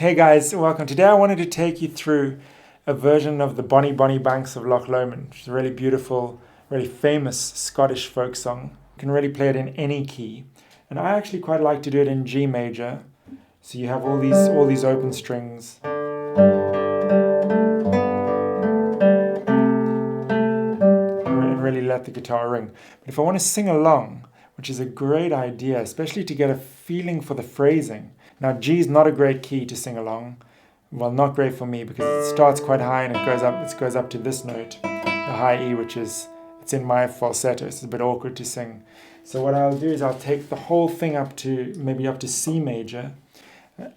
Hey guys, welcome. Today I wanted to take you through a version of the Bonnie Bonnie Banks of Loch Lomond, which is a really beautiful, really famous Scottish folk song. You can really play it in any key. And I actually quite like to do it in G major. So you have all these open strings. And really let the guitar ring. But if I want to sing along, which is a great idea, especially to get a feeling for the phrasing. Now G is not a great key to sing along. Well, not great for me because it starts quite high and it goes up to this note, the high E, it's in my falsetto, so it's a bit awkward to sing. So what I'll do is I'll take the whole thing maybe up to C major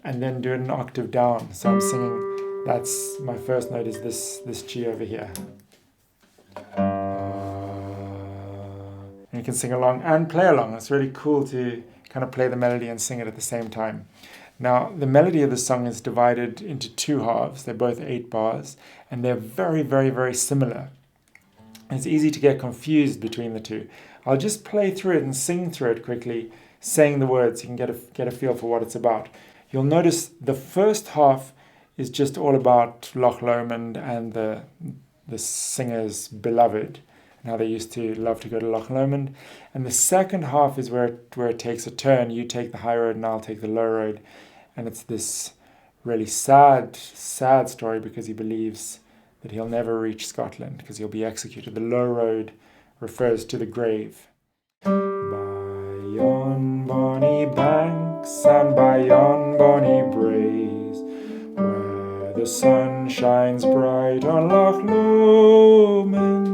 and then do it an octave down. So I'm singing, that's my first note is this G over here. And you can sing along and play along. It's really cool to kind of play the melody and sing it at the same time. Now, the melody of the song is divided into two halves. They're both 8 bars, and they're very, very, very similar. It's easy to get confused between the two. I'll just play through it and sing through it quickly, saying the words. You can get a feel for what it's about. You'll notice the first half is just all about Loch Lomond and the singer's beloved, and how they used to love to go to Loch Lomond. And the second half is where it takes a turn. You take the high road and I'll take the low road. And it's this really sad story because he believes that he'll never reach Scotland because he'll be executed. The low road refers to the grave. By yon bonny banks and by yon bonny braes, where the sun shines bright on Loch Lomond,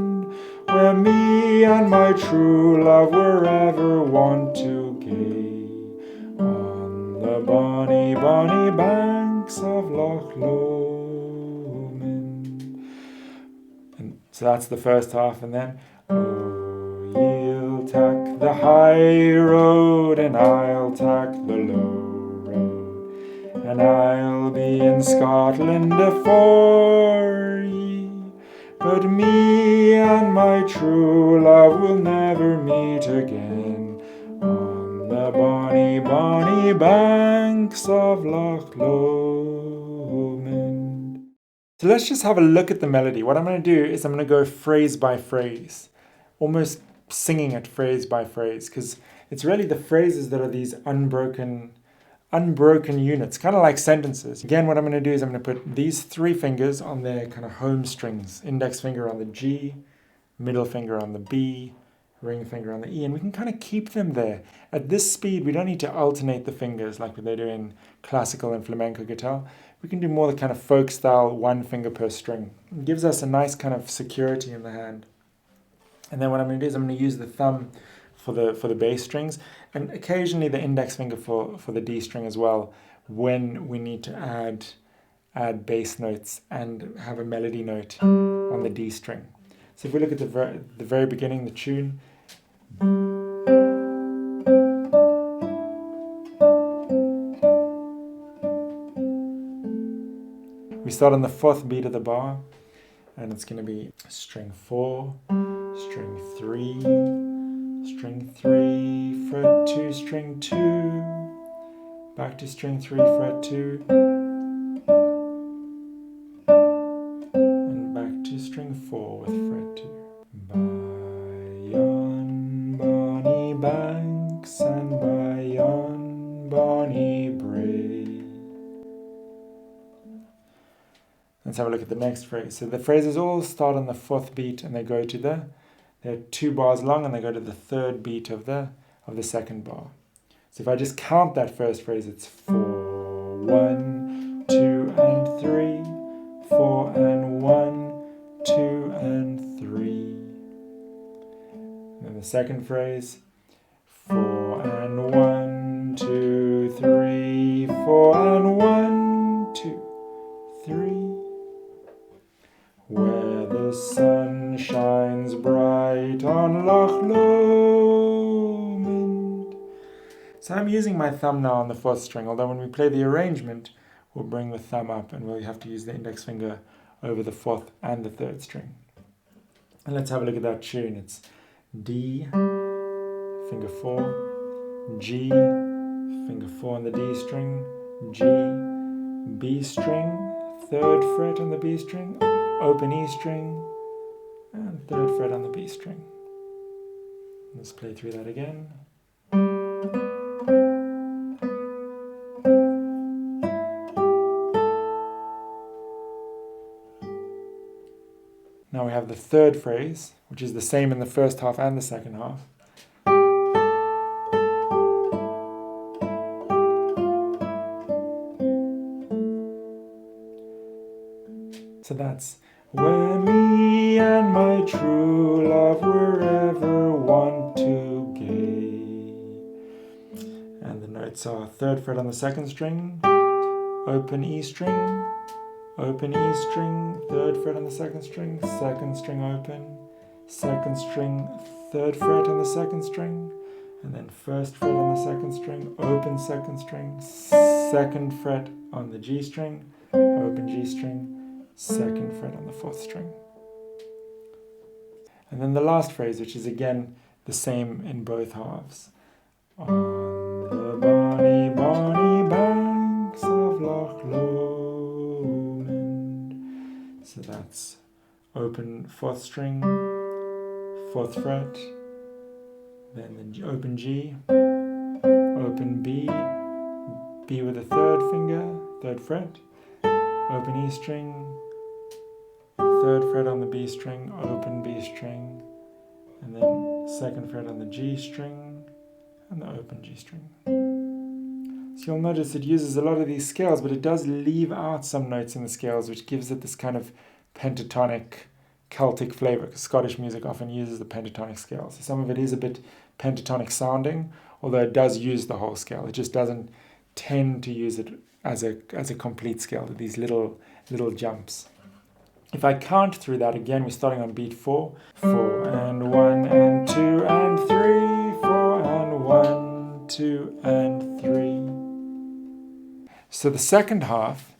where me and my true love were ever wont to gaze, on the bonny, bonny banks of Loch Lomond. And so that's the first half, and then, oh, ye'll tak the high road, and I'll tak the low road, and I'll be in Scotland afore ye, but me and my true love will never meet again, on the bonny, bonny banks of Loch Lomond. So let's just have a look at the melody. What I'm going to do is I'm going to go phrase by phrase, almost singing it phrase by phrase, because it's really the phrases that are these unbroken units, kind of like sentences. Again, what I'm going to do is I'm going to put these 3 fingers on their kind of home strings. Index finger on the G, middle finger on the B, ring finger on the E, and we can kind of keep them there. At this speed, we don't need to alternate the fingers like they do in classical and flamenco guitar. We can do more the kind of folk style 1 finger per string. It gives us a nice kind of security in the hand. And then what I'm going to do is I'm going to use the thumb for the bass strings, and occasionally the index finger for the D string as well, when we need to add bass notes and have a melody note on the D string. So if we look at the very beginning, the tune, we start on the 4th beat of the bar, and it's going to be string 4, string 3, string 3, fret 2, string 2, back to string 3, fret 2, and back to string 4 with fret 2. By yon bonny banks and by yon bonny brae. Let's have a look at the next phrase. So the phrases all start on the 4th beat and they go to they're 2 bars long and they go to the 3rd beat of the 2nd bar. So if I just count that first phrase, it's 4, 1, 2, and 3, 4 and 1, 2 and 3. And then the second phrase, 4 and 1, 2, 3, 4 and 1, 2, 3. Where the sun shines bright on Loch Lomond. So I'm using my thumb now on the 4th string, although when we play the arrangement, we'll bring the thumb up and we'll have to use the index finger over the 4th and the 3rd string. And let's have a look at that tune. It's D, finger 4, G, finger 4 on the D string, G, B string, 3rd fret on the B string, open E string, and 3rd fret on the B string. Let's play through that again. Now we have the 3rd phrase, which is the same in the first half and the second half. So that's where me and my true love were ever one to gay. And the notes are 3rd fret on the 2nd string, open E string, open E string, 3rd fret on the 2nd string, 2nd string open, 2nd string, 3rd fret on the 2nd string, and then 1st fret on the 2nd string, open 2nd string, 2nd fret on the G string, open G string, 2nd fret on the 4th string. And then the last phrase, which is again the same in both halves. On the bonny, bonny banks of Loch Lomond. So that's open 4th string, 4th fret, then the open G, open B, B with the 3rd finger, 3rd fret, open E string, 3rd fret on the B string, open B string, and then 2nd fret on the G string, and the open G string. So you'll notice it uses a lot of these scales, but it does leave out some notes in the scales, which gives it this kind of pentatonic Celtic flavor, because Scottish music often uses the pentatonic scale. So some of it is a bit pentatonic sounding, although it does use the whole scale. It just doesn't tend to use it as a complete scale, these little jumps. If I count through that again, we're starting on beat 4. 4 and 1 and 2 and 3. 4 and 1, 2 and 3. So the second half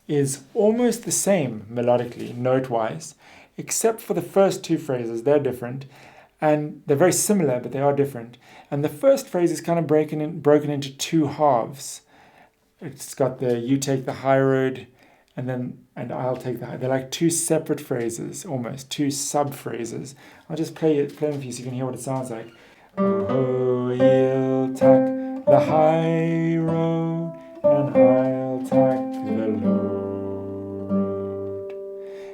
is almost the same melodically, note-wise, except for the first 2 phrases. They're different, and they're very similar, but they are different. And the first phrase is kind of broken into 2 halves. It's got the you take the high road, and I'll take the high. They're like 2 separate phrases, almost 2 sub-phrases. I'll just play them for you so you can hear what it sounds like. Oh, you'll take the high road, and I'll take the low road.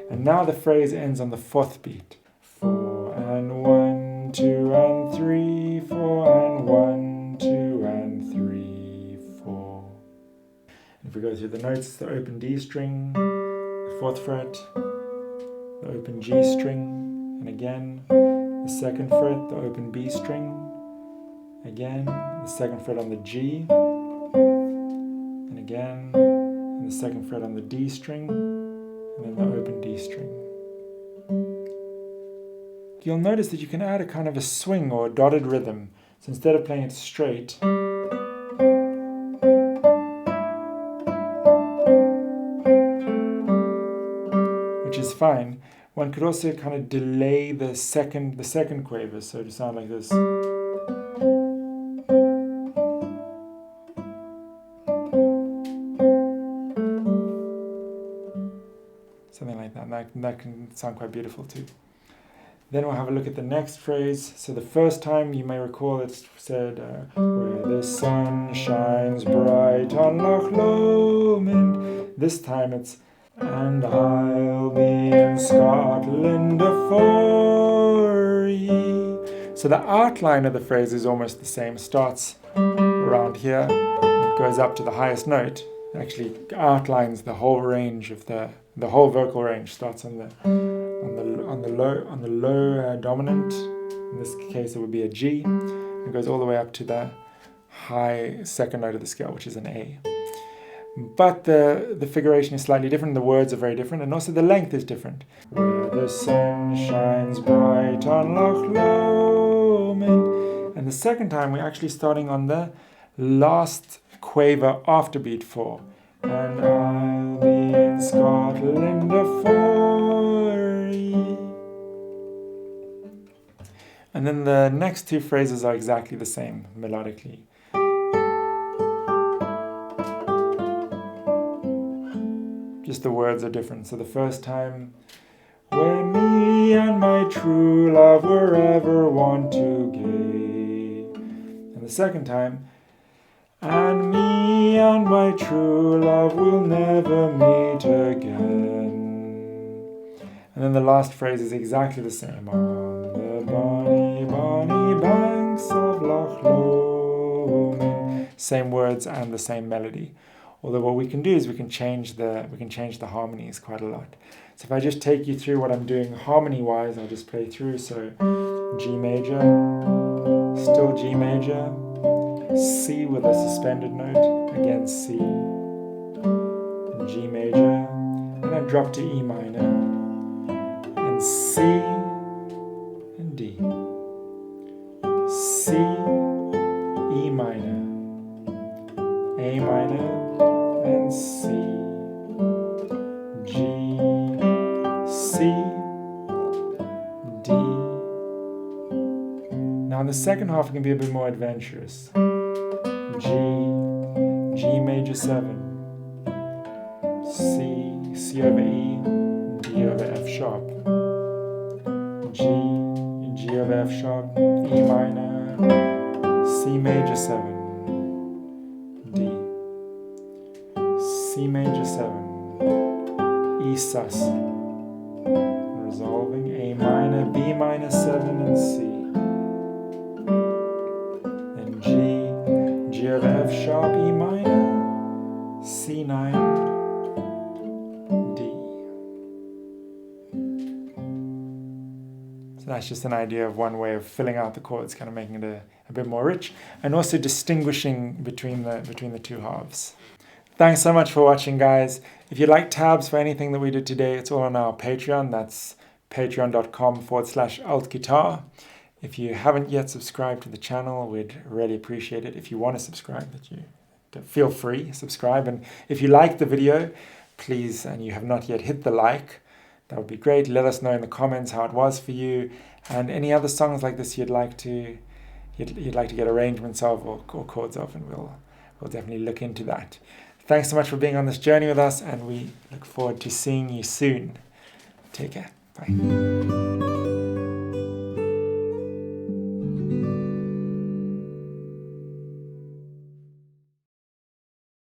And now the phrase ends on the 4th beat. 4 and 1, 2 and 3. 4 and 1, 2 and 3, 4. If we go through the notes, the open D string, the 4th fret, the open G string, and again, the 2nd fret, the open B string, again, the 2nd fret on the G, and again, and the 2nd fret on the D string, and then the open D string. You'll notice that you can add a kind of a swing or a dotted rhythm. So instead of playing it straight, which is fine, one could also kind of delay the second quaver, so to sound like this. Something like that. And that can sound quite beautiful too. Then we'll have a look at the next phrase. So the first time, you may recall, it said, where the sun shines bright on Loch Lomond. This time it's, and I'll be in Scotland afore ye. So the outline of the phrase is almost the same. It starts around here, and it goes up to the highest note. It actually outlines the whole range of the whole vocal range. Starts on the low dominant. In this case, it would be a G. It goes all the way up to the high 2nd note of the scale, which is an A. But the figuration is slightly different, the words are very different, and also the length is different. Where the sun shines bright on Loch Lomond. And the second time, we're actually starting on the last quaver after beat 4. And I'll be in Scotland afore ye. And then the next 2 phrases are exactly the same melodically. just the words are different. So the first time, when me and my true love were ever one to gay. And the second time, and me and my true love will never meet again. And then the last phrase is exactly the same. On the bonny, bonny banks of Loch Lomond. Same words and the same melody. Although what we can do is we can change the harmonies quite a lot. So if I just take you through what I'm doing harmony-wise, I'll just play through. So G major, still G major, C with a suspended note, again C, G major, and I drop to E minor, and C, and D, C, E minor, A minor, and C, G, C, D. Now in the second half it can be a bit more adventurous. G, G major 7, C, C over E, D over F sharp, G, G over F sharp, E minor, C major 7, D, C major 7, E sus, resolving, A minor, B minor 7 and C, then G, G over F sharp, E minor, C9, D. So that's just an idea of one way of filling out the chords, kind of making it a bit more rich, and also distinguishing between the two halves. Thanks so much for watching, guys. If you'd like tabs for anything that we did today, it's all on our Patreon. That's patreon.com/altguitar. If you haven't yet subscribed to the channel, we'd really appreciate it. If you want to subscribe, feel free, subscribe. And if you like the video, please, and you have not yet hit the like, that would be great. Let us know in the comments how it was for you, and any other songs like this you'd like to get arrangements of or chords of, and we'll definitely look into that. Thanks so much for being on this journey with us, and we look forward to seeing you soon. Take care. Bye.